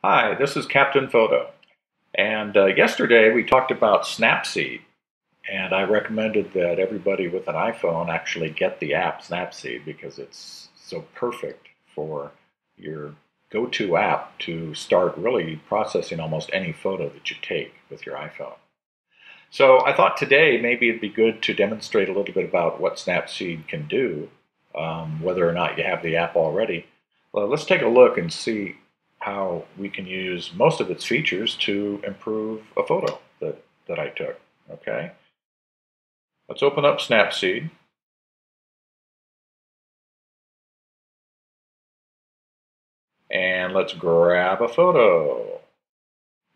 Hi, this is Captain Photo. And yesterday we talked about Snapseed, and I recommended that everybody with an iPhone actually get the app Snapseed because it's so perfect for your go-to app to start really processing almost any photo that you take with your iPhone. So I thought today maybe it'd be good to demonstrate a little bit about what Snapseed can do, whether or not you have the app already. Well, let's take a look and see how we can use most of its features to improve a photo that I took. Okay, let's open up Snapseed. And let's grab a photo.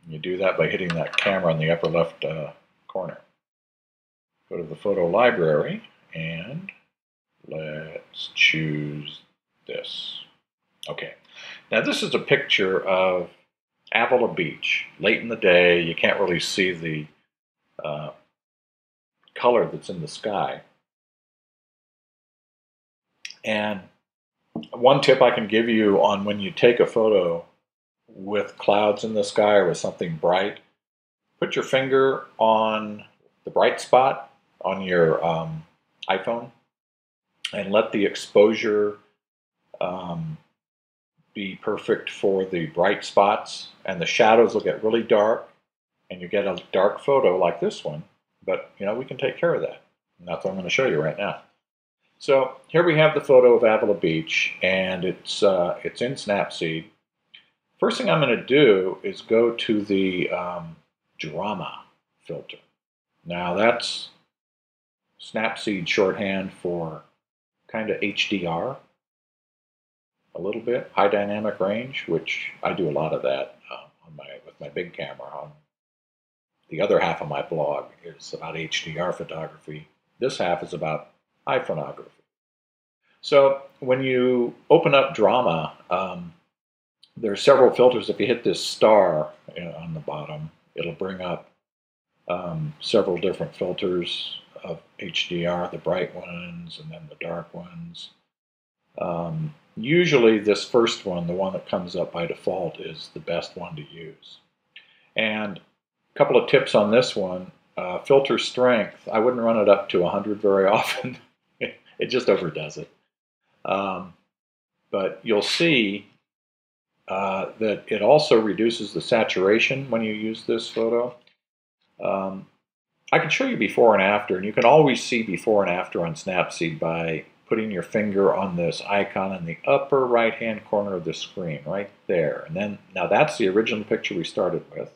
You do that by hitting that camera in the upper left corner. Go to the photo library and let's choose this. Okay, now this is a picture of Avila Beach. Late in the day, you can't really see the color that's in the sky. And one tip I can give you on when you take a photo with clouds in the sky or with something bright, put your finger on the bright spot on your iPhone and let the exposure be perfect for the bright spots, and the shadows will get really dark and you get a dark photo like this one. But we can take care of that, and that's what I'm going to show you right now. So here we have the photo of Avila Beach, and it's in Snapseed. First thing I'm going to do is go to the drama filter. Now that's Snapseed shorthand for kind of HDR, a little bit, high dynamic range, which I do a lot of that with my big camera. The other half of my blog is about HDR photography. This half is about iPhoneography. So when you open up drama, there are several filters. If you hit this star on the bottom, it'll bring up several different filters of HDR, the bright ones and then the dark ones. Usually this first one, the one that comes up by default, is the best one to use. And a couple of tips on this one. Filter strength, I wouldn't run it up to 100 very often. It just overdoes it. But you'll see that it also reduces the saturation when you use this photo. I can show you before and after, and you can always see before and after on Snapseed by putting your finger on this icon in the upper right-hand corner of the screen, right there. And then, now that's the original picture we started with,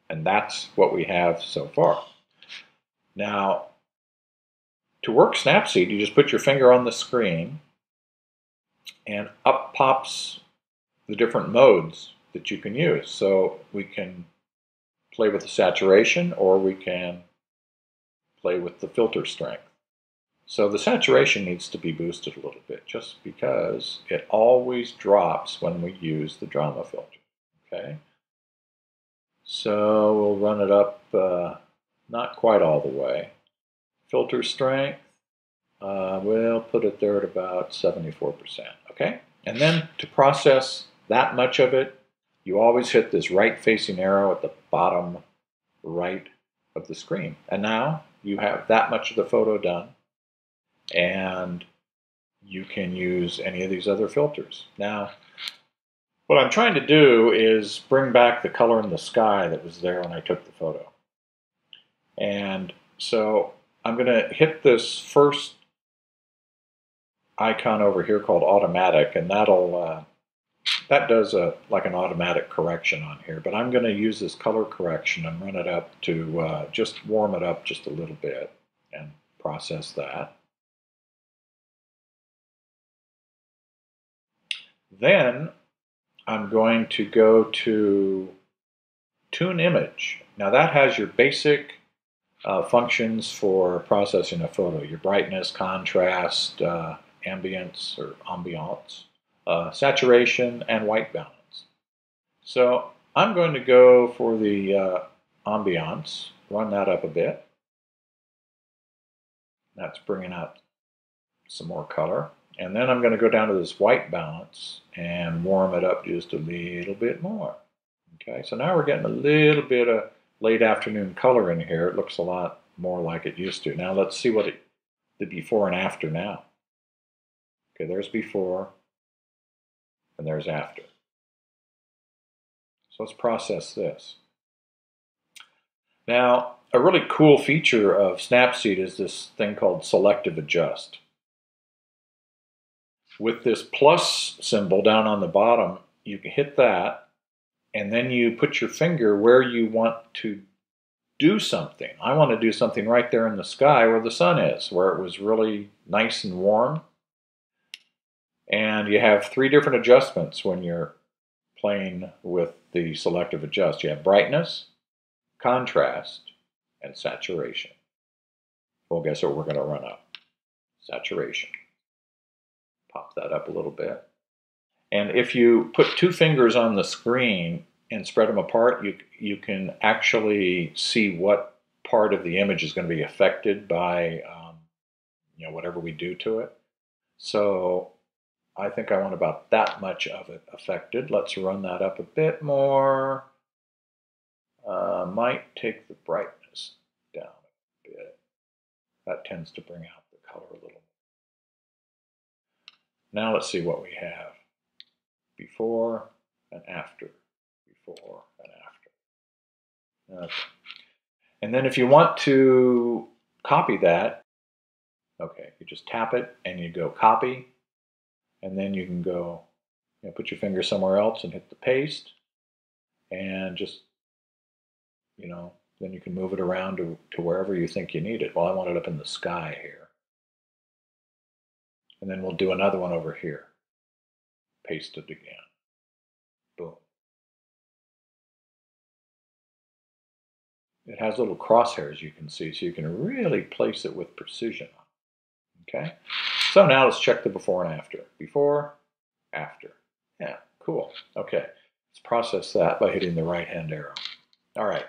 and that's what we have so far. Now, to work Snapseed, you just put your finger on the screen, and up pops the different modes that you can use. So we can play with the saturation, or we can play with the filter strength. So the saturation needs to be boosted a little bit, just because it always drops when we use the drama filter. Okay, so we'll run it up, not quite all the way. Filter strength, we'll put it there at about 74%. Okay, and then to process that much of it, you always hit this right-facing arrow at the bottom right of the screen. And now you have that much of the photo done, and you can use any of these other filters. Now, what I'm trying to do is bring back the color in the sky that was there when I took the photo. And so I'm going to hit this first icon over here called automatic, and that does like an automatic correction on here. But I'm going to use this color correction and run it up to just warm it up just a little bit and process that. Then I'm going to go to Tune Image. Now that has your basic functions for processing a photo: your brightness, contrast, ambience or ambiance, saturation, and white balance. So I'm going to go for the ambiance, run that up a bit. That's bringing out some more color. And then I'm going to go down to this white balance and warm it up just a little bit more. Okay, so now we're getting a little bit of late afternoon color in here. It looks a lot more like it used to. Now let's see what the before and after now. Okay, there's before and there's after. So let's process this. Now, a really cool feature of Snapseed is this thing called selective adjust. With this plus symbol down on the bottom, you can hit that, and then you put your finger where you want to do something. I want to do something right there in the sky where the sun is, where it was really nice and warm. And you have 3 different adjustments when you're playing with the selective adjust. You have brightness, contrast, and saturation. Well, guess what we're going to run up? Saturation. Pop that up a little bit. And if you put 2 fingers on the screen and spread them apart, you can actually see what part of the image is going to be affected by whatever we do to it. So I think I want about that much of it affected. Let's run that up a bit more. Might take the brightness down a bit. That tends to bring out the color a little more. Now let's see what we have. Before and after. Before and after. Okay. And then if you want to copy that, okay, you just tap it and you go copy. And then you can go, put your finger somewhere else and hit the paste. And just, then you can move it around to wherever you think you need it. Well, I want it up in the sky here. And then we'll do another one over here. Paste it again. Boom. It has little crosshairs you can see, so you can really place it with precision. Okay? So now let's check the before and after. Before, after. Yeah, cool. Okay, let's process that by hitting the right-hand arrow. All right.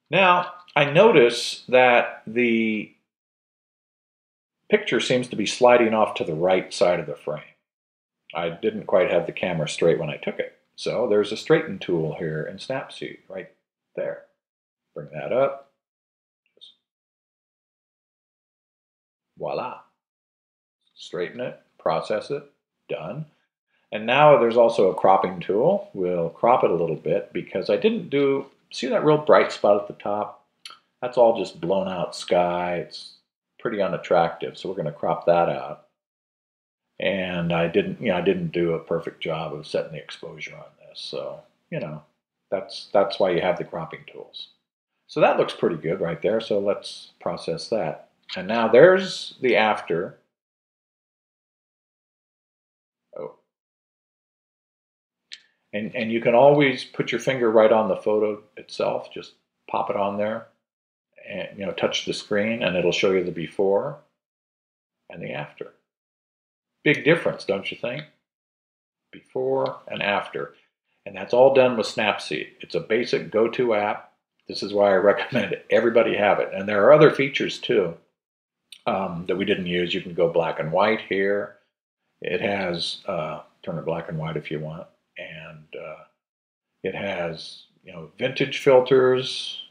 Now, I notice that the picture seems to be sliding off to the right side of the frame. I didn't quite have the camera straight when I took it. So there's a straighten tool here in Snapseed right there. Bring that up. Just voila. Straighten it, process it, done. And now there's also a cropping tool. We'll crop it a little bit because I didn't do, see that real bright spot at the top? That's all just blown out sky. It's pretty unattractive, so we're going to crop that out. And I didn't do a perfect job of setting the exposure on this. So, that's why you have the cropping tools. So that looks pretty good right there. So let's process that. And now there's the after. Oh. And you can always put your finger right on the photo itself. Just pop it on there and touch the screen and it'll show you the before and the after. Big difference, don't you think? Before and after. And that's all done with Snapseed. It's a basic go-to app. This is why I recommend everybody have it. And there are other features too that we didn't use. You can go black and white here. It has, turn it black and white if you want. And it has, vintage filters.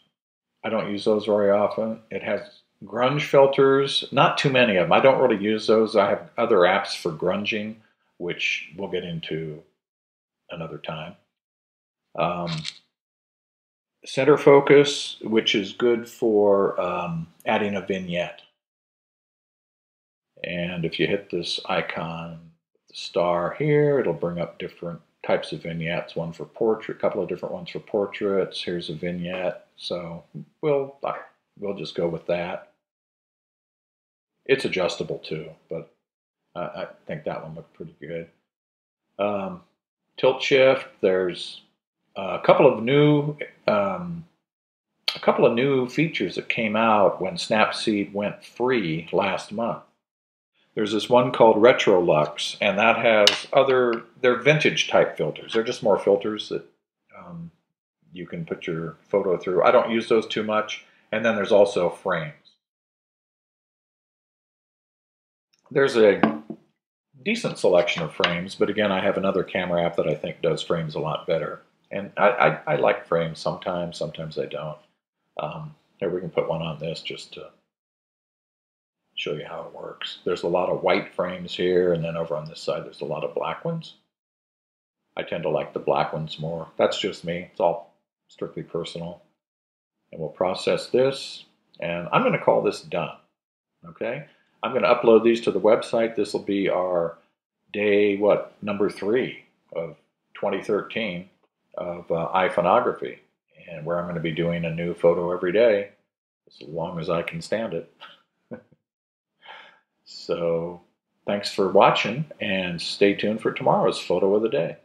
I don't use those very often. It has grunge filters, not too many of them. I don't really use those. I have other apps for grunging, which we'll get into another time. Center focus, which is good for adding a vignette. And if you hit this icon, the star here, it'll bring up different types of vignettes, one for portrait, a couple of different ones for portraits. Here's a vignette. So we'll just go with that. It's adjustable too, but I think that one looked pretty good. Tilt shift. There's a couple of new features that came out when Snapseed went free last month. There's this one called Retro Lux, and that has they're vintage type filters. They're just more filters that you can put your photo through. I don't use those too much. And then there's also frames. There's a decent selection of frames, but again, I have another camera app that I think does frames a lot better. And I like frames sometimes, sometimes I don't. Here, we can put one on this just to show you how it works. There's a lot of white frames here, and then over on this side there's a lot of black ones. I tend to like the black ones more. That's just me. It's all strictly personal. And we'll process this, and I'm going to call this done. Okay? I'm going to upload these to the website. This will be our day, number 3 of 2013 of iPhoneography, and where I'm going to be doing a new photo every day, as long as I can stand it. So thanks for watching, and stay tuned for tomorrow's photo of the day.